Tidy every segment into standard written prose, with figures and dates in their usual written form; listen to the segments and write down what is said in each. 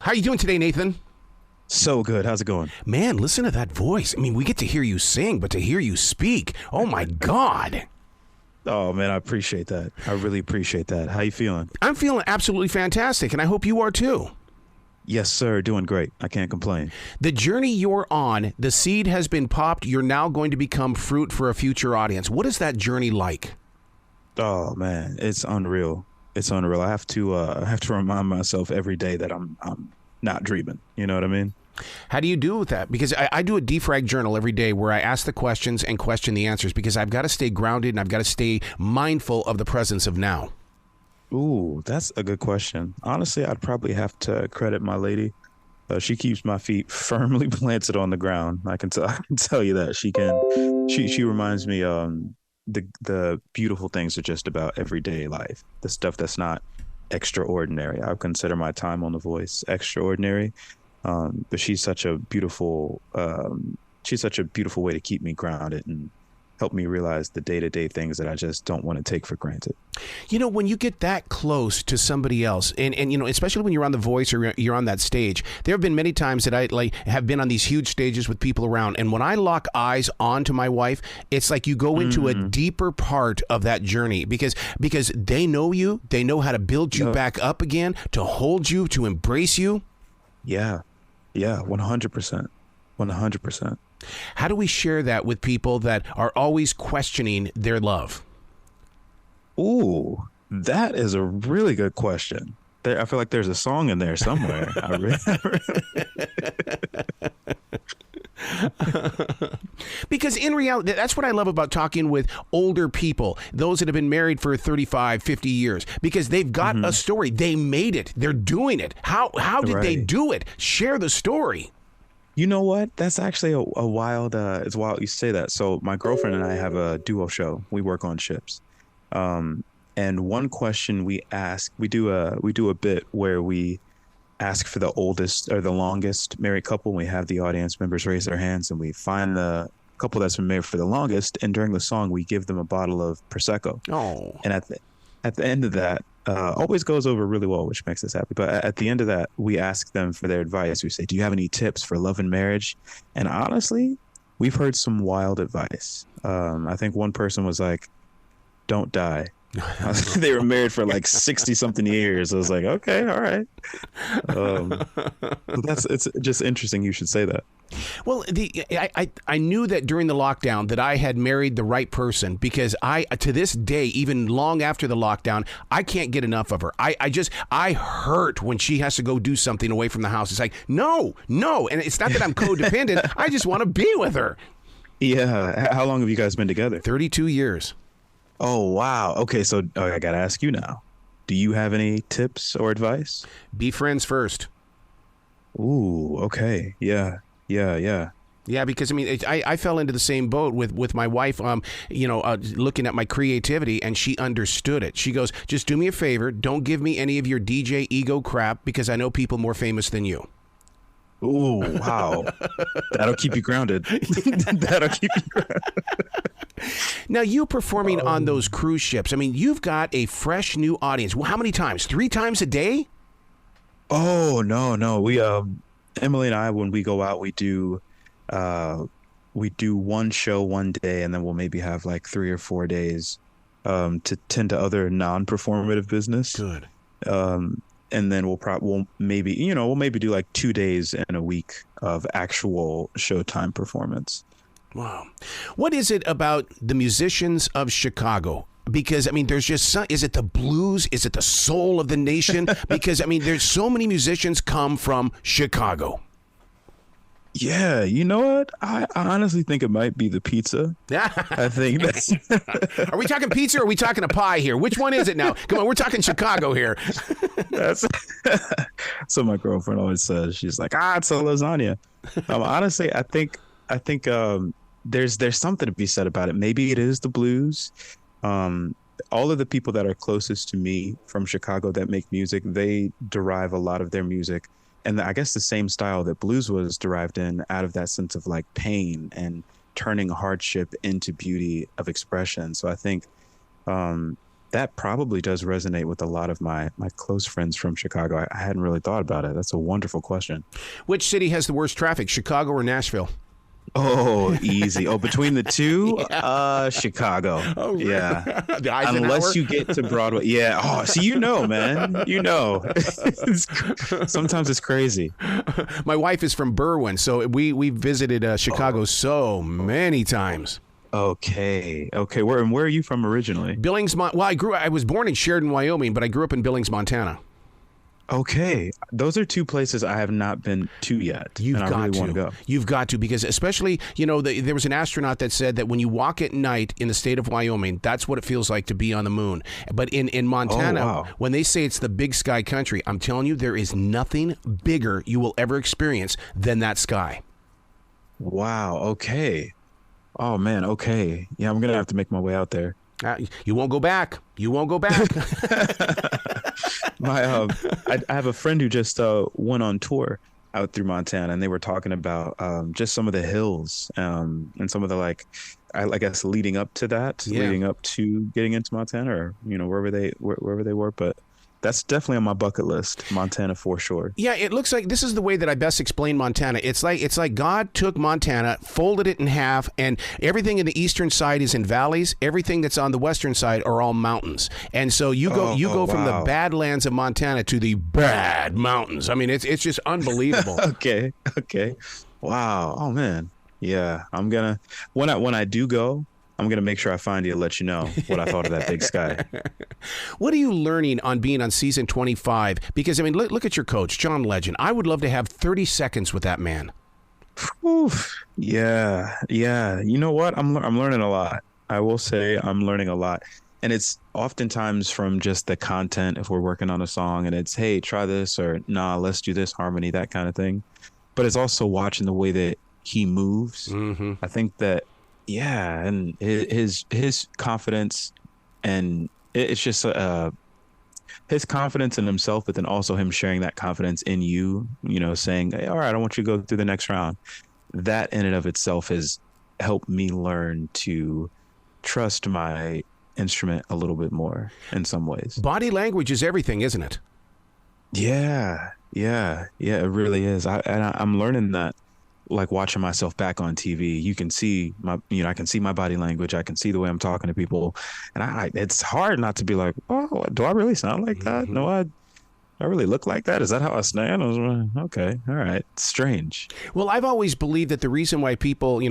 How are you doing today, Nathan? So good. How's it going? Man, listen to that voice. I mean, we get to hear you sing, but to hear you speak, oh my God. Oh man, I appreciate that. I really appreciate that. How you feeling? I'm feeling absolutely fantastic, and I hope you are too. Yes, sir. Doing great. I can't complain. The journey you're on, the seed has been popped. You're now going to become fruit for a future audience. What is that journey like? Oh man, it's unreal. It's unreal. I have to remind myself every day that I'm not dreaming. You know what I mean? How do you do with that? Because I do a defrag journal every day where I ask the questions and question the answers, because I've got to stay grounded and I've got to stay mindful of the presence of now. Ooh, that's a good question. Honestly, I'd probably have to credit my lady. She keeps my feet firmly planted on the ground. I can tell you that she reminds me the beautiful things are just about everyday life, the stuff that's not extraordinary. I would consider my time on The Voice extraordinary. But she's such a beautiful way to keep me grounded and help me realize the day-to-day things that I just don't want to take for granted. You know, when you get that close to somebody else, and you know, especially when you're on The Voice or you're on that stage, there have been many times that I have been on these huge stages with people around, and when I lock eyes onto my wife, it's like you go into a deeper part of that journey because they know you, they know how to build you back up again, to hold you, to embrace you. Yeah, 100%. 100%. How do we share that with people that are always questioning their love? Ooh, that is a really good question. I feel like there's a song in there somewhere. Because in reality, that's what I love about talking with older people, those that have been married for 35, 50 years, because they've got a story. They made it. They're doing it. How did they do it? Share the story. You know what? That's actually a wild, it's wild you say that. So my girlfriend and I have a duo show. We work on ships. And one question we ask, we do a bit where we ask for the oldest or the longest married couple. We have the audience members raise their hands and we find the couple that's been married for the longest. And during the song, we give them a bottle of Prosecco. Oh. And at the end of that, always goes over really well, which makes us happy. But at the end of that, we ask them for their advice. We say, do you have any tips for love and marriage? And honestly, we've heard some wild advice. I think one person was like, don't die. They were married for like 60 something years. I was like, okay, all right. It's just interesting you should say that. Well, I knew that during the lockdown that I had married the right person, because to this day, even long after the lockdown, I can't get enough of her. I hurt when she has to go do something away from the house. It's like, no. And it's not that I'm codependent. I just want to be with her. Yeah. How long have you guys been together? 32 years. Oh, wow. Okay. So I got to ask you now. Do you have any tips or advice? Be friends first. Ooh, okay. Yeah. Yeah, because I mean, I fell into the same boat with my wife, looking at my creativity, and she understood it. She goes, just do me a favor. Don't give me any of your DJ ego crap, because I know people more famous than you. Ooh, wow. That'll keep you grounded. That'll keep you grounded. Now, you performing on those cruise ships, I mean, you've got a fresh new audience. Well, how many times? 3 times a day? Oh, no. We, Emily and I, when we go out, we do one show one day, and then we'll maybe have like 3 or 4 days to tend to other non-performative business. Good. And then we'll maybe do like 2 days in a week of actual Showtime performance. Wow. What is it about the musicians of Chicago? Because, I mean, there's just is it the blues? Is it the soul of the nation? Because, I mean, there's so many musicians come from Chicago. Yeah, you know what? I honestly think it might be the pizza. I think that's... Are we talking pizza or are we talking a pie here? Which one is it now? Come on, we're talking Chicago here. So my girlfriend always says, she's like, it's a lasagna. Honestly, I think there's something to be said about it. Maybe it is the blues. All of the people that are closest to me from Chicago that make music, they derive a lot of their music, and I guess the same style that blues was derived in, out of that sense of like pain and turning hardship into beauty of expression. So I think that probably does resonate with a lot of my close friends from Chicago. I hadn't really thought about it. That's a wonderful question. Which city has the worst traffic, Chicago or Nashville? Oh, easy. Oh, between the two, Chicago. Oh, Yeah. the Eisenhower? Unless you get to Broadway. Yeah. Oh, so man. Sometimes it's crazy. My wife is from Berwyn, so we visited Chicago so many times. Okay. Where are you from originally? Billings, well, I was born in Sheridan, Wyoming, but I grew up in Billings, Montana. Okay, those are two places I have not been to yet. You've got really to. Want to go. You've got to, because especially, there was an astronaut that said that when you walk at night in the state of Wyoming, that's what it feels like to be on the moon. But in Montana, when they say it's the big sky country, I'm telling you, there is nothing bigger you will ever experience than that sky. Wow. Okay. Oh man. Okay. Yeah, I'm gonna have to make my way out there. You won't go back. You won't go back. I have a friend who just went on tour out through Montana, and they were talking about just some of the hills and some of the I guess leading up to that, leading up to getting into Montana, or wherever they were. But that's definitely on my bucket list, Montana for sure. Yeah, it looks like this is the way that I best explain Montana. It's like God took Montana, folded it in half, and everything in the eastern side is in valleys. Everything that's on the western side are all mountains. And so you go from the badlands of Montana to the bad mountains. I mean, it's just unbelievable. Okay. Wow. Oh man. Yeah. I'm gonna when I do go, I'm going to make sure I find you and let you know what I thought of that big sky. What are you learning on being on season 25? Because, I mean, look at your coach, John Legend. I would love to have 30 seconds with that man. Oof. Yeah. You know what? I'm learning a lot. I will say I'm learning a lot. And it's oftentimes from just the content. If we're working on a song and it's, hey, try this, or nah, let's do this harmony, that kind of thing. But it's also watching the way that he moves. Mm-hmm. I think that, yeah, and his confidence, and it's just his confidence in himself, but then also him sharing that confidence in you, saying, hey, all right, I want you to go through the next round. That in and of itself has helped me learn to trust my instrument a little bit more in some ways. Body language is everything, isn't it? Yeah, it really is. I'm learning that. Like watching myself back on TV, you can see I can see my body language. I can see the way I'm talking to people, and it's hard not to be like, oh, do I really sound like that? Mm-hmm. No, I really look like that. Is that how I stand? I was okay, all right. Strange. Well, I've always believed that the reason why people,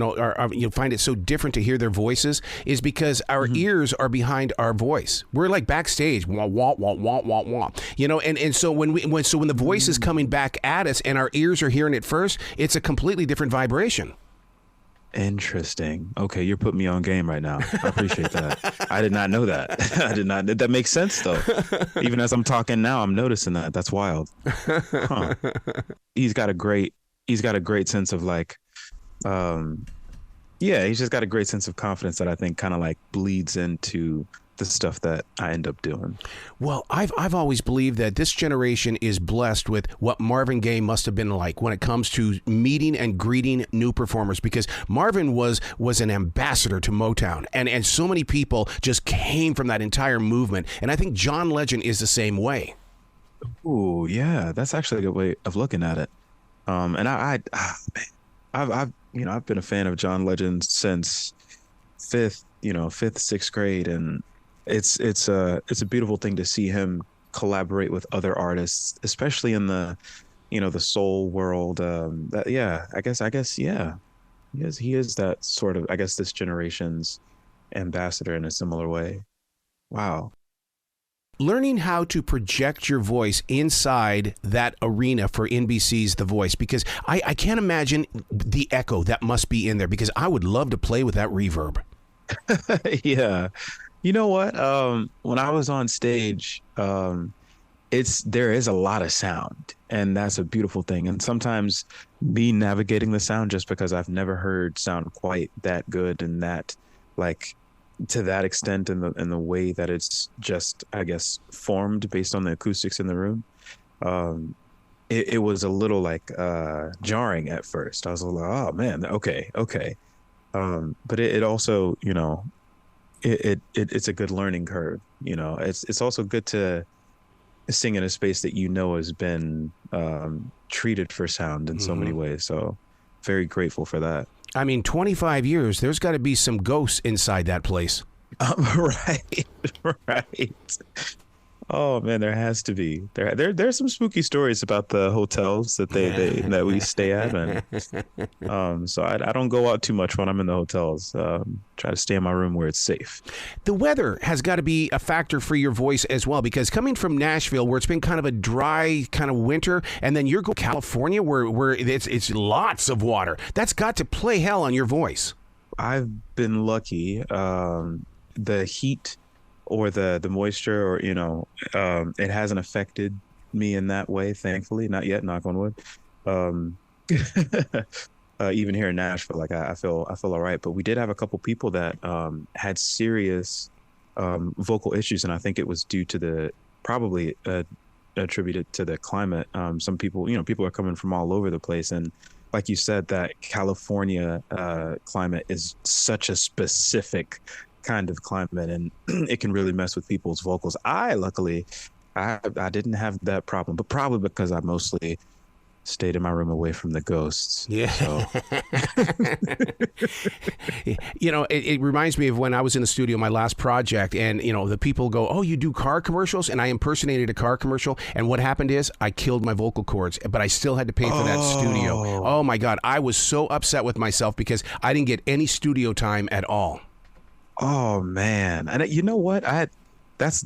find it so different to hear their voices is because our ears are behind our voice. We're like backstage, wah wah wah wah wah wah. And so when the voice is coming back at us and our ears are hearing it first, it's a completely different vibration. Interesting. Okay, you're putting me on game right now. I appreciate that. I did not know that. I did not. That makes sense though. Even as I'm talking now, I'm noticing that. That's wild. Huh. He's got a great sense of he's just got a great sense of confidence that I think kind of bleeds into the stuff that I end up doing. Well, I've always believed that this generation is blessed with what Marvin Gaye must have been like when it comes to meeting and greeting new performers, because Marvin was an ambassador to Motown, and so many people just came from that entire movement, and I think John Legend is the same way. Ooh, yeah, that's actually a good way of looking at it. And I've been a fan of John Legend since fifth, sixth grade, and it's a beautiful thing to see him collaborate with other artists, especially in the soul world. I guess he is that sort of, I guess, this generation's ambassador in a similar way. Wow. Learning how to project your voice inside that arena for NBC's The Voice, because I can't imagine the echo that must be in there, because I would love to play with that reverb. Yeah. You know what? When I was on stage, there is a lot of sound, and that's a beautiful thing. And sometimes me navigating the sound, just because I've never heard sound quite that good and that to that extent in the way that it's just, I guess, formed based on the acoustics in the room. It was a little jarring at first. I was like, oh man, okay. But it also, it's a good learning curve. It's also good to sing in a space that has been treated for sound in so many ways. So very grateful for that. I mean, 25 years, there's got to be some ghosts inside that place. Right, right. Oh man, there has to be. There's some spooky stories about the hotels that we stay at, and so I don't go out too much when I'm in the hotels. Try to stay in my room where it's safe. The weather has got to be a factor for your voice as well, because coming from Nashville, where it's been kind of a dry kind of winter, and then you're going to California, where it's lots of water. That's got to play hell on your voice. I've been lucky. The heat or the moisture, or it hasn't affected me in that way, thankfully. Not yet, knock on wood. Even here in Nashville, like I feel all right. But we did have a couple people that had serious vocal issues, and I think it was due to probably attributed to the climate. Some people, people are coming from all over the place, and like you said, that California climate is such a specific kind of climate, and it can really mess with people's vocals. Luckily I didn't have that problem, but probably because I mostly stayed in my room away from the ghosts. Yeah. So. It reminds me of when I was in the studio, my last project, and the people go, "Oh, you do car commercials?" And I impersonated a car commercial, and what happened is I killed my vocal cords, but I still had to pay for that studio. Oh my God, I was so upset with myself because I didn't get any studio time at all. Oh man. And you know what? That's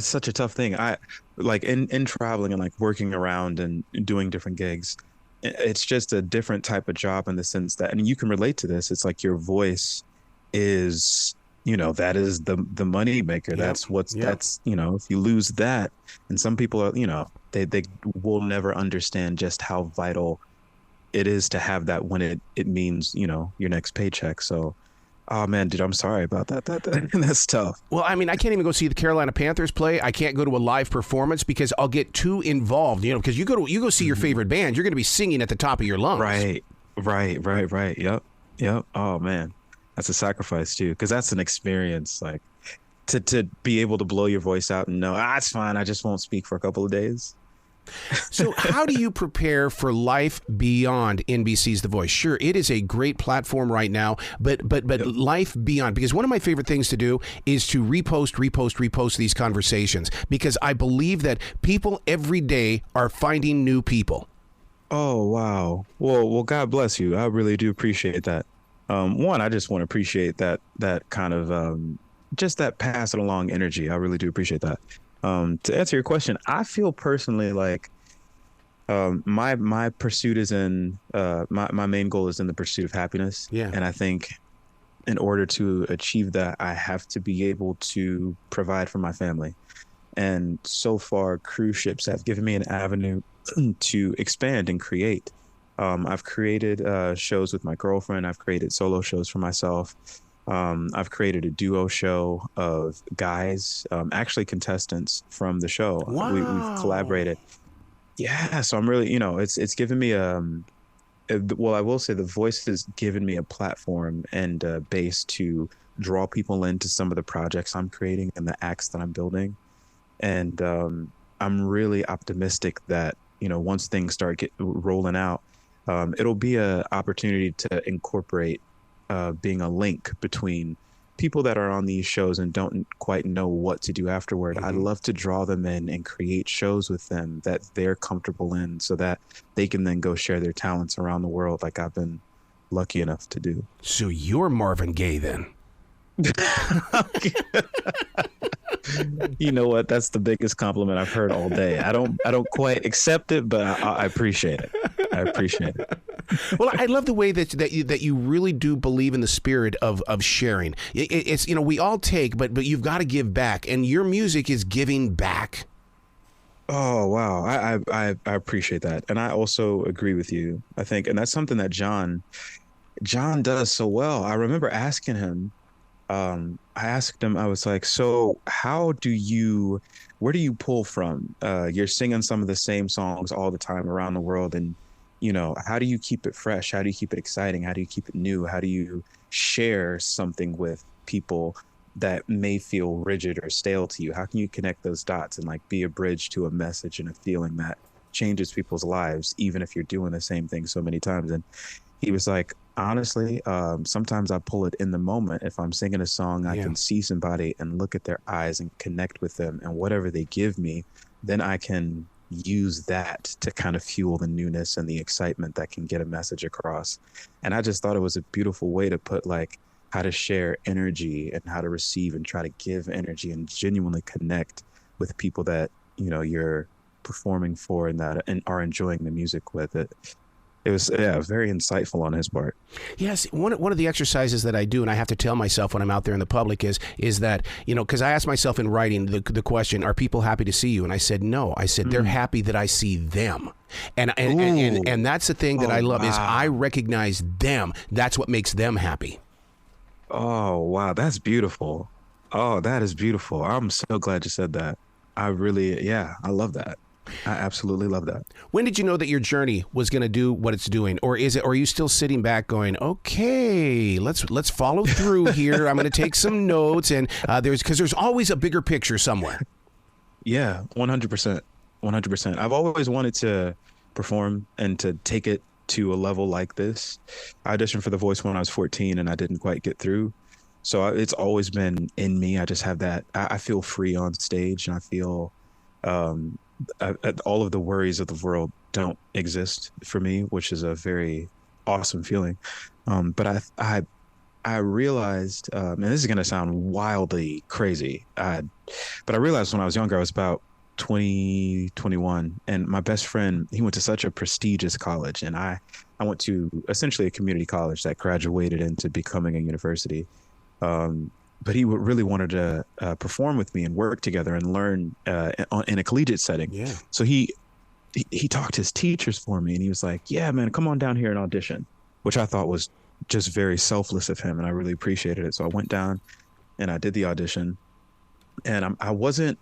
such a tough thing. I like in traveling and like working around and doing different gigs. It's just a different type of job in the sense that, and you can relate to this. It's like your voice is, that is the money maker. Yep. That's if you lose that, and some people are, they will never understand just how vital it is to have that when it means, your next paycheck. So, oh man, dude, I'm sorry about that. That's tough. Well, I mean, I can't even go see the Carolina Panthers play. I can't go to a live performance because I'll get too involved. Because you go see your favorite band, you're going to be singing at the top of your lungs. Right. Yep. Oh man, that's a sacrifice too, because that's an experience. Like to be able to blow your voice out and know, it's fine. I just won't speak for a couple of days. So how do you prepare for life beyond NBC's The Voice? Sure, it is a great platform right now, but yep. Life beyond, because one of my favorite things to do is to repost these conversations, because I believe that people every day are finding new people. Oh, wow. Well, God bless you. I really do appreciate that. One, I just want to appreciate that kind of just that pass it along energy. I really do appreciate that. To answer your question, I feel personally like my pursuit is in my main goal is in the pursuit of happiness. Yeah. And I think in order to achieve that, I have to be able to provide for my family. And so far, cruise ships have given me an avenue to expand and create. I've created shows with my girlfriend. I've created solo shows for myself. I've created a duo show of guys, actually contestants from the show. Wow. We've collaborated. Yeah, so I'm really, it's given me well, I will say The Voice has given me a platform and a base to draw people into some of the projects I'm creating and the acts that I'm building. And I'm really optimistic that, once things start rolling out, it'll be an opportunity to incorporate being a link between people that are on these shows and don't quite know what to do afterward. Mm-hmm. I'd love to draw them in and create shows with them that they're comfortable in, so that they can then go share their talents around the world, like I've been lucky enough to do. So you're Marvin Gaye then? You know what? That's the biggest compliment I've heard all day. I don't quite accept it, but I appreciate it. I appreciate it. Well, I love the way that you really do believe in the spirit of sharing. It's we all take, but you've got to give back, and your music is giving back. Oh wow, I appreciate that, and I also agree with you. I think, and that's something that John does so well. I remember asking him. I asked him, I was like, so where do you pull from? You're singing some of the same songs all the time around the world. And, how do you keep it fresh? How do you keep it exciting? How do you keep it new? How do you share something with people that may feel rigid or stale to you? How can you connect those dots and like be a bridge to a message and a feeling that changes people's lives, even if you're doing the same thing so many times? And he was like, honestly, sometimes I pull it in the moment. If I'm singing a song, I can see somebody and look at their eyes and connect with them, and whatever they give me, then I can use that to kind of fuel the newness and the excitement that can get a message across. And I just thought it was a beautiful way to put like how to share energy and how to receive and try to give energy and genuinely connect with people that, you know, you're performing for and that and are enjoying the music with it. It was, very insightful on his part. Yes, one of the exercises that I do, and I have to tell myself when I'm out there in the public, is that, you know, because I asked myself in writing the question, are people happy to see you? And I said, no. I said, they're happy that I see them. And that's the thing that I love is I recognize them. That's what makes them happy. Oh, wow. That's beautiful. Oh, that is beautiful. I'm so glad you said that. I really, I love that. I absolutely love that. When did you know that your journey was going to do what it's doing? Or are you still sitting back going, okay, let's follow through here. I'm going to take some notes. And there's always a bigger picture somewhere. Yeah, 100%. 100%. I've always wanted to perform and to take it to a level like this. I auditioned for The Voice when I was 14 and I didn't quite get through. So it's always been in me. I just have that. I feel free on stage, and I feel all of the worries of the world don't exist for me, which is a very awesome feeling. But I realized, and this is going to sound wildly crazy, but I realized when I was younger, I was about 20, 21, and my best friend, he went to such a prestigious college, and I went to essentially a community college that graduated into becoming a university. But he really wanted to perform with me and work together and learn in a collegiate setting. Yeah. So he talked his teachers for me, and he was like, yeah, man, come on down here and audition, which I thought was just very selfless of him, and I really appreciated it. So I went down and I did the audition, and I wasn't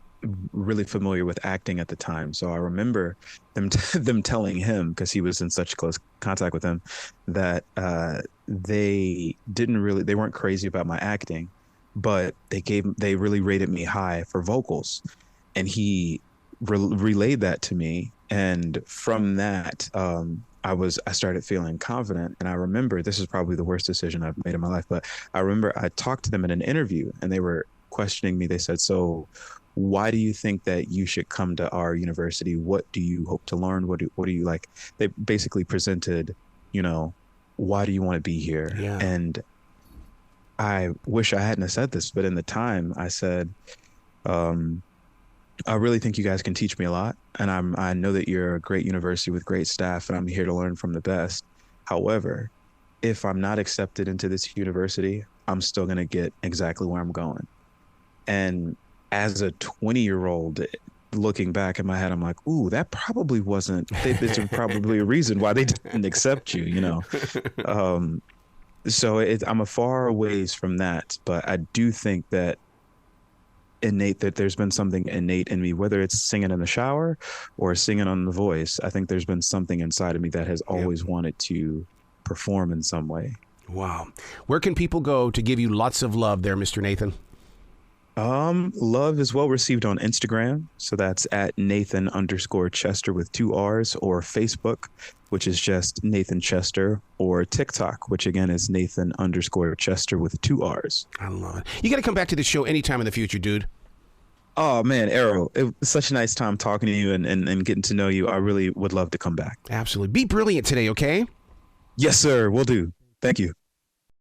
really familiar with acting at the time. So I remember them telling him, because he was in such close contact with them, that they weren't crazy about my acting, but they really rated me high for vocals. And he relayed that to me. And from that, I started feeling confident. And I remember, this is probably the worst decision I've made in my life, but I remember I talked to them in an interview and they were questioning me. They said, so why do you think that you should come to our university? What do you hope to learn? What do you like? They basically presented, you know, why do you want to be here? Yeah. And I wish I hadn't said this, but in the time I said, I really think you guys can teach me a lot. And I know that you're a great university with great staff, and I'm here to learn from the best. However, if I'm not accepted into this university, I'm still going to get exactly where I'm going. And as a 20-year-old, looking back in my head, I'm like, ooh, that probably wasn't, there's probably a reason why they didn't accept you, you know? So I'm a far ways from that, but I do think that there's been something innate in me, whether it's singing in the shower or singing on The Voice. I think there's been something inside of me that has always wanted to perform in some way. Wow. Where can people go to give you lots of love there, Mr. Nathan? Love is well received on Instagram. So that's at Nathan_Chesterr with 2 R's, or Facebook, which is just Nathan Chesterr, or TikTok, which again is Nathan_Chesterr with 2 R's. I love it. You got to come back to the show anytime in the future, dude. Oh man, Errol, it was such a nice time talking to you and getting to know you. I really would love to come back. Absolutely. Be brilliant today, okay? Yes, sir. Will do. Thank you.